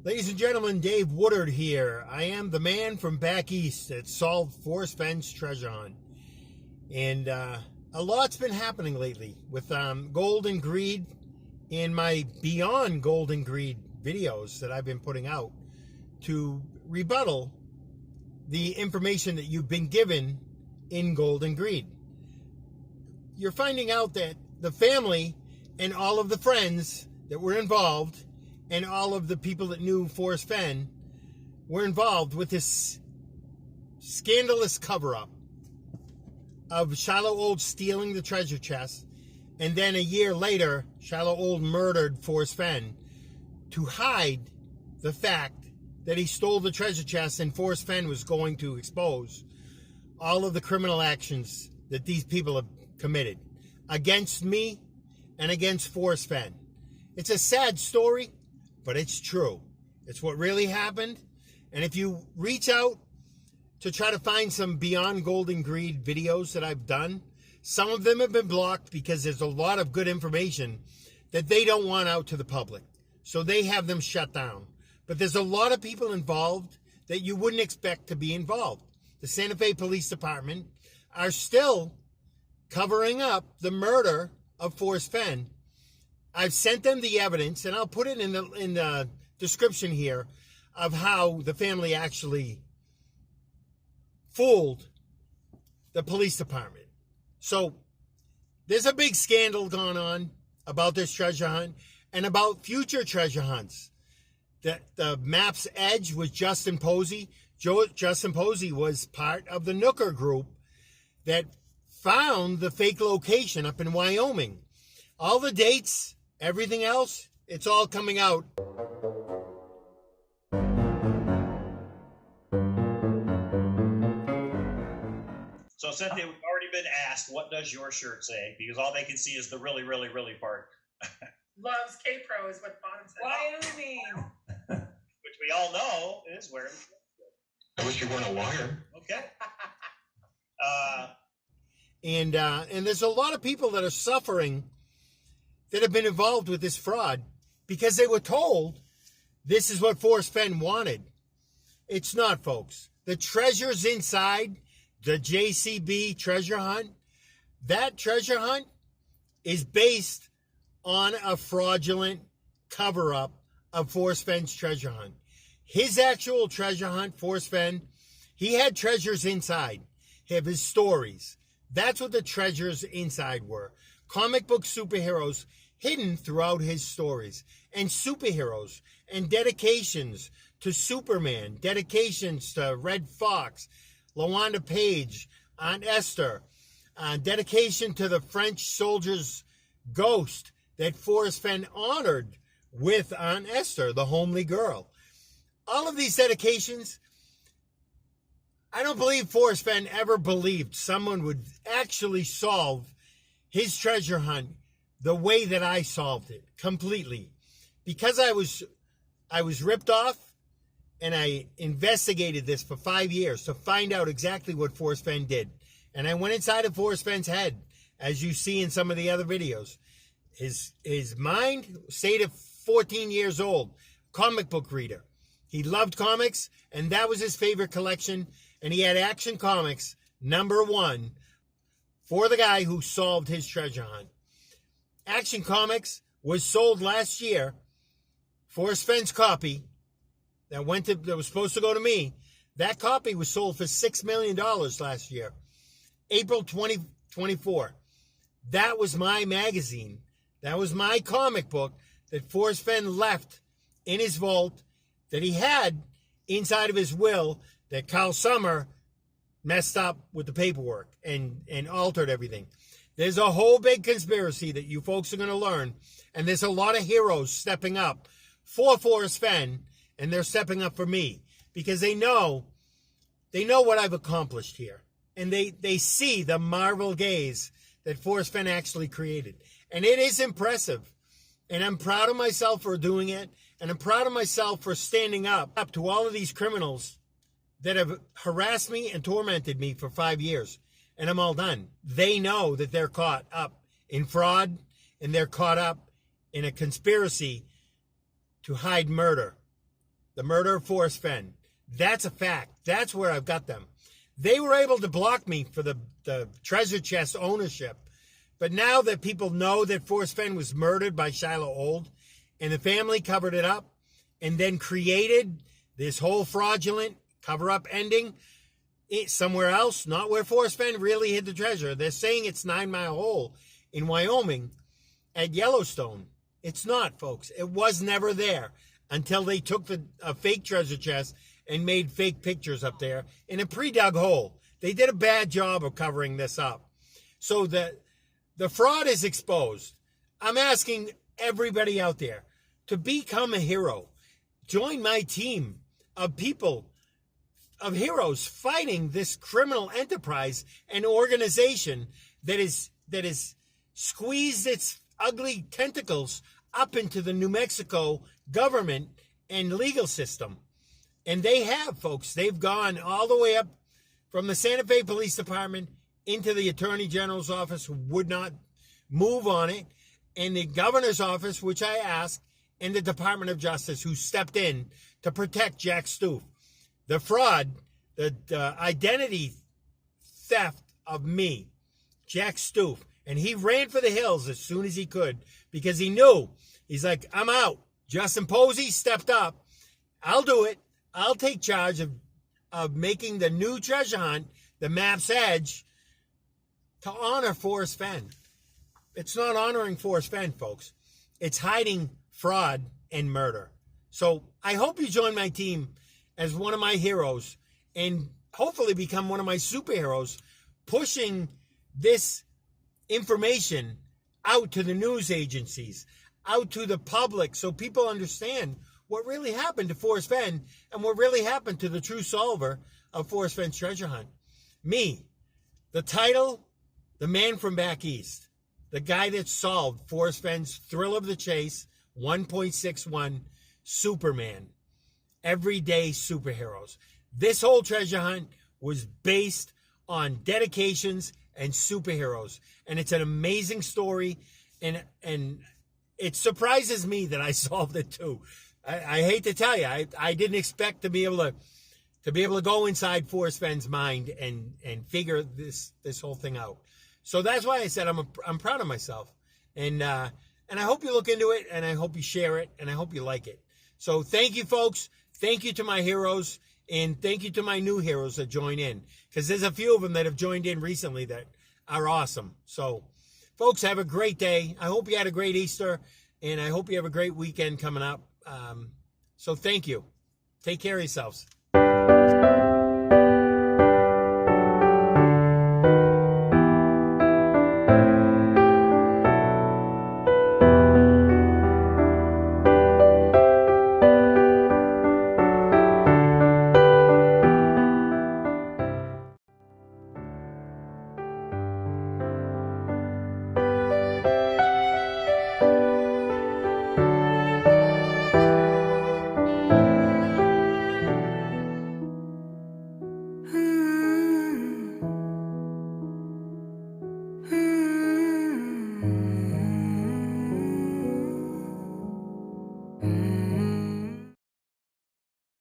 Ladies and gentlemen, Dave Woodard here. I am the man from back east that solved Forrest Fenn's treasure hunt. And a lot's been happening lately with gold and greed and my Beyond Gold and Greed videos that I've been putting out to rebuttal the information that you've been given in Gold and Greed. You're finding out that the family and all of the friends that were involved and all of the people that knew Forrest Fenn were involved with this scandalous cover-up of Shiloh Old stealing the treasure chest, and then a year later, Shiloh Old murdered Forrest Fenn to hide the fact that he stole the treasure chest, and Forrest Fenn was going to expose all of the criminal actions that these people have committed against me and against Forrest Fenn. It's a sad story, but it's true. It's what really happened. And if you reach out to try to find some Beyond Gold and Greed videos that I've done, some of them have been blocked because there's a lot of good information that they don't want out to the public. So they have them shut down. But there's a lot of people involved that you wouldn't expect to be involved. The Santa Fe Police Department are still covering up the murder of Forrest Fenn. I've sent them the evidence, and I'll put it in the description here of how the family actually fooled the police department. So there's a big scandal going on about this treasure hunt and about future treasure hunts. The map's edge was Justin Posey. Justin Posey was part of the Nooker group that found the fake location up in Wyoming. All the dates, everything else, it's all coming out. So Cynthia, we've already been asked, what does your shirt say? Because all they can see is the really, really, really part. Loves K-Pro is what the bottom says. Wyoming. Which we all know is where. I wish you weren't a liar. Okay. And there's a lot of people that are suffering that have been involved with this fraud because they were told this is what Forrest Fenn wanted. It's not, folks. The treasures inside the JCB treasure hunt, that treasure hunt is based on a fraudulent cover-up of Forrest Fenn's treasure hunt. His actual treasure hunt, Forrest Fenn, he had treasures inside. He had his stories. That's what the treasures inside were. Comic book superheroes hidden throughout his stories, and superheroes and dedications to Superman, dedications to Red Fox, LaWanda Page, Aunt Esther, dedication to the French soldier's ghost that Forrest Fenn honored with Aunt Esther, the homely girl. All of these dedications, I don't believe Forrest Fenn ever believed someone would actually solve his treasure hunt the way that I solved it completely. Because I was ripped off, and I investigated this for 5 years to find out exactly what Forrest Fenn did. And I went inside of Forrest Fenn's head, as you see in some of the other videos. His mind stayed at 14 years old, comic book reader. He loved comics, and that was his favorite collection. And he had Action Comics #1 for the guy who solved his treasure hunt. Action Comics was sold last year. Forrest Fenn's copy that was supposed to go to me, that copy was sold for $6 million last year, April 2024. That was my magazine. That was my comic book that Forrest Fenn left in his vault, that he had inside of his will, that Carl Summer messed up with the paperwork and altered everything. There's a whole big conspiracy that you folks are going to learn, and there's a lot of heroes stepping up for Forrest Fenn, and they're stepping up for me because they know what I've accomplished here, and they see the marvel gaze that Forrest Fenn actually created, and it is impressive, and I'm proud of myself for doing it, and I'm proud of myself for standing up to all of these criminals that have harassed me and tormented me for 5 years, and I'm all done. They know that they're caught up in fraud, and they're caught up in a conspiracy to hide murder. the murder of Forrest Fenn. That's a fact. That's where I've got them. They were able to block me for the treasure chest ownership. But now that people know that Forrest Fenn was murdered by Shiloh Old, and the family covered it up, and then created this whole fraudulent cover-up ending somewhere else, not where Forrest Fenn really hid the treasure. They're saying it's 9 Mile Hole in Wyoming at Yellowstone. It's not, folks. It was never there until they took a fake treasure chest and made fake pictures up there in a pre-dug hole. They did a bad job of covering this up. So the fraud is exposed. I'm asking everybody out there to become a hero. Join my team of people, of heroes fighting this criminal enterprise and organization that is squeezed its ugly tentacles up into the New Mexico government and legal system. And they have, folks. They've gone all the way up from the Santa Fe Police Department into the Attorney General's office, who would not move on it, and the governor's office, which I asked, and the Department of Justice, who stepped in to protect Jack Stoof. The fraud, the identity theft of me, Jack Stoof. And he ran for the hills as soon as he could because he knew. He's like, I'm out. Justin Posey stepped up. I'll do it. I'll take charge of making the new treasure hunt, the Map's Edge, to honor Forrest Fenn. It's not honoring Forrest Fenn, folks. It's hiding fraud and murder. So I hope you join my team as one of my heroes and hopefully become one of my superheroes, pushing this information out to the news agencies, out to the public, so people understand what really happened to Forrest Fenn and what really happened to the true solver of Forrest Fenn's treasure hunt. Me, the title, the man from back east, the guy that solved Forrest Fenn's Thrill of the Chase 1.61 Superman, everyday superheroes. This whole treasure hunt was based on dedications and superheroes, and it's an amazing story, and it surprises me that I solved it too. I hate to tell you, I didn't expect to be able to go inside Forrest Fenn's mind and figure this whole thing out. So that's why I said I'm proud of myself, and I hope you look into it, and I hope you share it, and I hope you like it. So thank you, folks. Thank you to my heroes, and thank you to my new heroes that join in, because there's a few of them that have joined in recently that are awesome. So, folks, have a great day. I hope you had a great Easter, and I hope you have a great weekend coming up. So thank you. Take care of yourselves.